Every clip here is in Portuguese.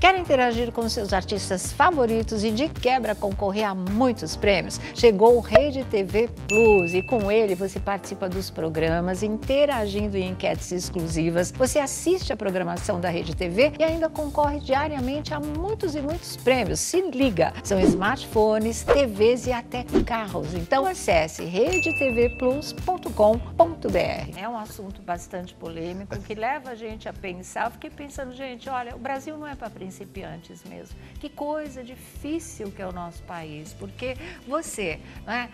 Quer interagir com seus artistas favoritos e de quebra concorrer a muitos prêmios? Chegou o Rede TV Plus e com ele você participa dos programas, interagindo em enquetes exclusivas, você assiste a programação da Rede TV e ainda concorre diariamente a muitos e muitos prêmios. Se liga! São smartphones, TVs e até carros. Então acesse redetvplus.com.br. É um assunto bastante polêmico que leva a gente a pensar. Eu fiquei pensando, gente, olha, o Brasil não é para principiantes mesmo. Que coisa difícil que é o nosso país, porque você, né,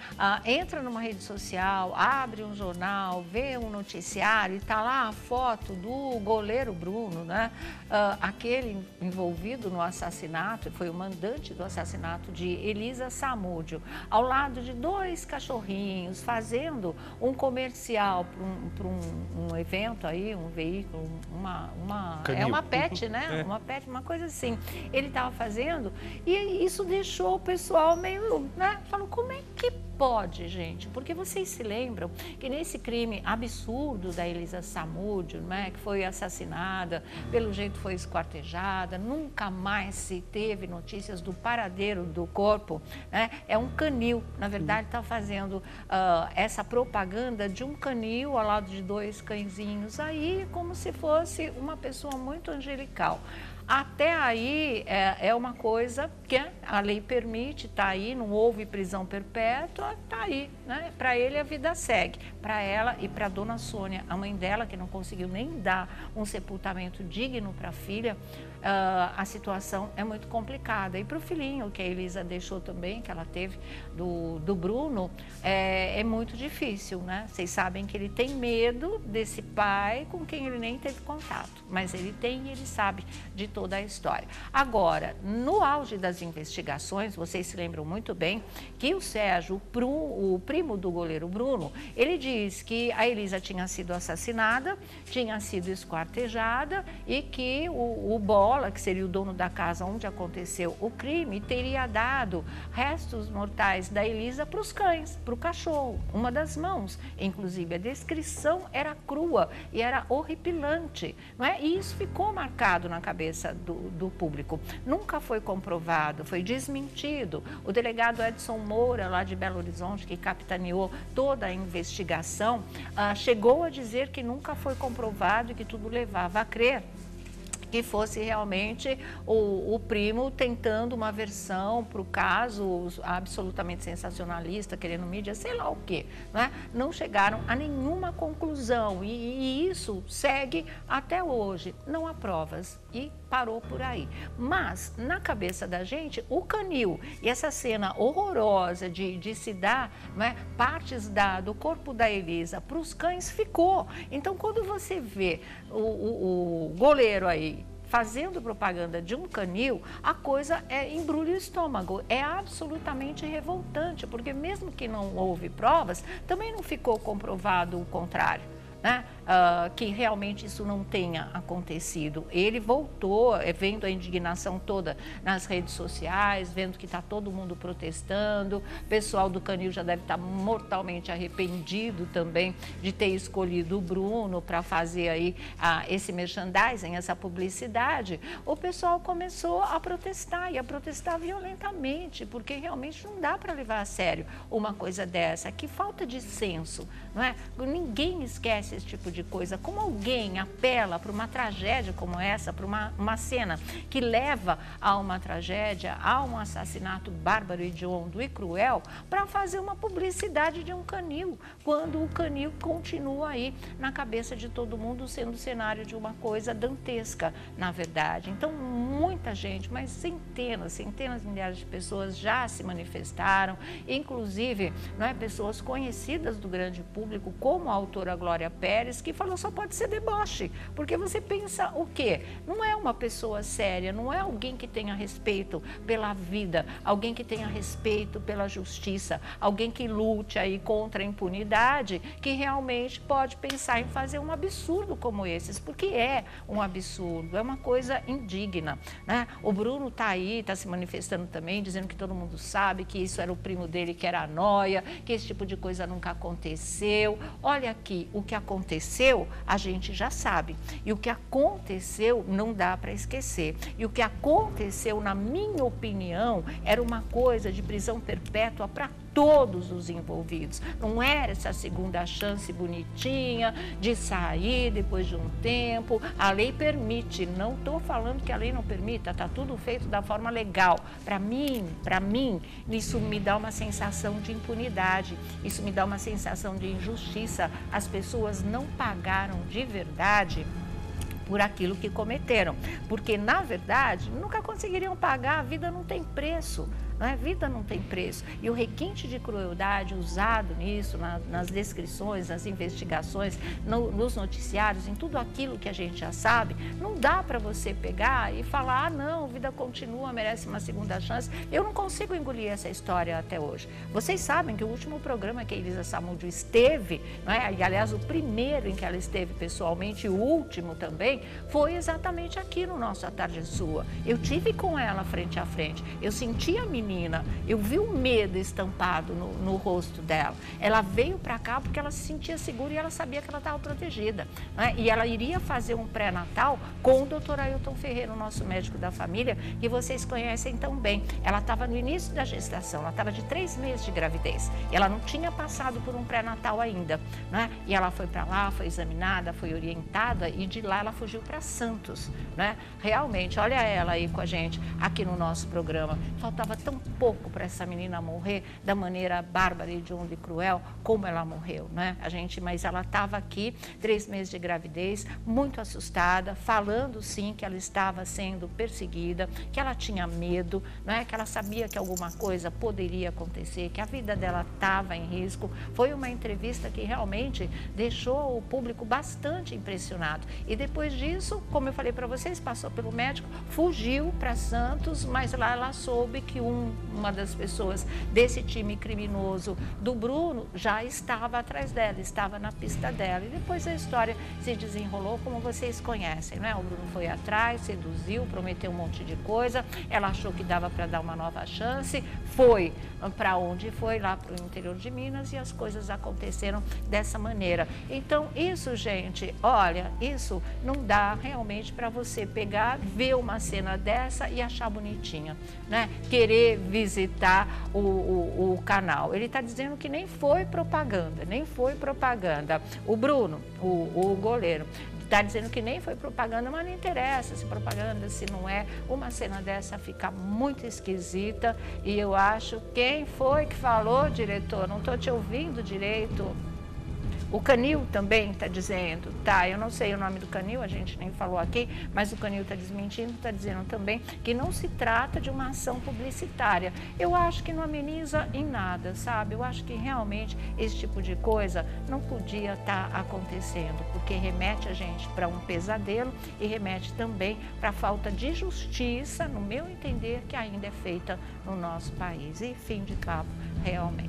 entra numa rede social, abre um jornal, vê um noticiário e tá lá a foto do goleiro Bruno, né, aquele envolvido no assassinato, foi o mandante do assassinato de Elisa Samúdio, ao lado de dois cachorrinhos, fazendo um comercial para um evento aí, um veículo, é uma pet, né? Uma pet, uma coisa assim. Ele estava fazendo e isso deixou o pessoal meio, né? Falou, como é que pode, gente? Porque vocês se lembram que nesse crime absurdo da Elisa Samúdio, né, que foi assassinada, pelo jeito foi esquartejada, nunca mais se teve notícias do paradeiro do corpo, né? É um canil, na verdade está fazendo essa propaganda de um canil ao lado de dois cãezinhos aí, como se fosse uma pessoa muito angelical. Até aí é uma coisa que a lei permite, está aí, não houve prisão perpétua, está aí, né? Para ele a vida segue, para ela e para a dona Sônia, a mãe dela, que não conseguiu nem dar um sepultamento digno para a filha, a situação é muito complicada. E para o filhinho, que a Elisa deixou também, que ela teve do Bruno, é muito difícil, né? Vocês sabem que ele tem medo desse pai com quem ele nem teve contato, mas ele tem e ele sabe de toda a história. Agora, no auge das investigações, vocês se lembram muito bem que o Sérgio, o primo do goleiro Bruno, ele diz que a Elisa tinha sido assassinada, tinha sido esquartejada e que o Bola, que seria o dono da casa onde aconteceu o crime, teria dado restos mortais da Elisa para os cães, para o cachorro, uma das mãos. Inclusive, a descrição era crua e era horripilante, não é? E isso ficou marcado na cabeça do público. Nunca foi comprovado, foi desmentido. O delegado Edson Moura, lá de Belo Horizonte, que capitaneou toda a investigação, chegou a dizer que nunca foi comprovado e que tudo levava a crer que fosse realmente o primo tentando uma versão para o caso absolutamente sensacionalista, querendo mídia, sei lá o quê, né? Não chegaram a nenhuma conclusão e isso segue até hoje. Não há provas e parou por aí. Mas, na cabeça da gente, o canil e essa cena horrorosa de se dar, né, partes do corpo da Elisa para os cães ficou. Então, quando você vê o goleiro aí fazendo propaganda de um canil, a coisa embrulha o estômago. É absolutamente revoltante, porque mesmo que não houve provas, também não ficou comprovado o contrário, né? Que realmente isso não tenha acontecido. Ele voltou, vendo a indignação toda nas redes sociais, vendo que está todo mundo protestando, o pessoal do canil já deve estar mortalmente arrependido também de ter escolhido o Bruno para fazer aí esse merchandising, essa publicidade. O pessoal começou a protestar e a protestar violentamente, porque realmente não dá para levar a sério uma coisa dessa. Que falta de senso, não é? Ninguém esquece esse tipo de coisa. Como alguém apela para uma tragédia como essa, para uma cena que leva a uma tragédia, a um assassinato bárbaro, hediondo e cruel, para fazer uma publicidade de um canil, quando o canil continua aí na cabeça de todo mundo sendo o cenário de uma coisa dantesca, na verdade. Então, muita gente, mas centenas de milhares de pessoas já se manifestaram, inclusive, não é, pessoas conhecidas do grande público, como a autora Glória Pérez, que falou só pode ser deboche, porque você pensa o quê? Não é uma pessoa séria, não é alguém que tenha respeito pela vida, alguém que tenha respeito pela justiça, alguém que lute aí contra a impunidade, que realmente pode pensar em fazer um absurdo como esses, porque é um absurdo, é uma coisa indigna. né? O Bruno está aí, está se manifestando também, dizendo que todo mundo sabe que isso era o primo dele, que era a nóia, que esse tipo de coisa nunca aconteceu. Olha aqui, o que aconteceu a gente já sabe, e o que aconteceu não dá para esquecer. E o que aconteceu, na minha opinião, era uma coisa de prisão perpétua para todos os envolvidos. Não era essa segunda chance bonitinha de sair depois de um tempo. A lei permite, não estou falando que a lei não permita, está tudo feito da forma legal. Para mim, isso me dá uma sensação de impunidade, isso me dá uma sensação de injustiça. As pessoas não pagaram de verdade por aquilo que cometeram, porque na verdade nunca conseguiriam pagar, a vida não tem preço. Não é? Vida não tem preço. E o requinte de crueldade usado nisso, nas descrições, nas investigações, nos noticiários, em tudo aquilo que a gente já sabe, não dá para você pegar e falar, ah, não, vida continua, merece uma segunda chance. Eu não consigo engolir essa história até hoje. Vocês sabem que o último programa que a Elisa Samúdio esteve, não é? E aliás, o primeiro em que ela esteve pessoalmente, e o último também, foi exatamente aqui no nosso A Tarde é Sua. Eu tive com ela frente a frente, eu senti a menina, eu vi o medo estampado no rosto dela. Ela veio para cá porque ela se sentia segura e ela sabia que ela estava protegida, né? E ela iria fazer um pré-natal com o Dr. Ailton Ferreira, o nosso médico da família, que vocês conhecem tão bem. Ela estava no início da gestação, ela estava de 3 meses de gravidez. Ela não tinha passado por um pré-natal ainda, né? E ela foi para lá, foi examinada, foi orientada e de lá ela fugiu para Santos, né? Realmente, olha ela aí com a gente aqui no nosso programa. Faltava tão pouco para essa menina morrer da maneira bárbara, hedionda e cruel como ela morreu, né? Mas ela estava aqui, 3 meses de gravidez, muito assustada, falando sim que ela estava sendo perseguida, que ela tinha medo, né? Que ela sabia que alguma coisa poderia acontecer, que a vida dela estava em risco. Foi uma entrevista que realmente deixou o público bastante impressionado. E depois disso, como eu falei para vocês, passou pelo médico, fugiu para Santos, mas lá ela soube que uma das pessoas desse time criminoso do Bruno já estava atrás dela, estava na pista dela. E depois a história se desenrolou como vocês conhecem, né? O Bruno foi atrás, seduziu, prometeu um monte de coisa, ela achou que dava para dar uma nova chance, foi para onde foi, lá para o interior de Minas, e as coisas aconteceram dessa maneira. Então isso, gente, olha, isso não dá realmente para você pegar, ver uma cena dessa e achar bonitinha, né? Querer visitar o canal. Ele está dizendo que nem foi propaganda, nem foi propaganda. O Bruno, o goleiro, está dizendo que nem foi propaganda, mas não interessa se propaganda, se não é. Uma cena dessa fica muito esquisita e eu acho, quem foi que falou, diretor? Não estou te ouvindo direito. O Canil também está dizendo, tá? Eu não sei o nome do Canil, a gente nem falou aqui, mas o Canil está desmentindo, está dizendo também que não se trata de uma ação publicitária. Eu acho que não ameniza em nada, sabe? Eu acho que realmente esse tipo de coisa não podia estar acontecendo, porque remete a gente para um pesadelo e remete também para a falta de justiça, no meu entender, que ainda é feita no nosso país. E fim de papo, realmente.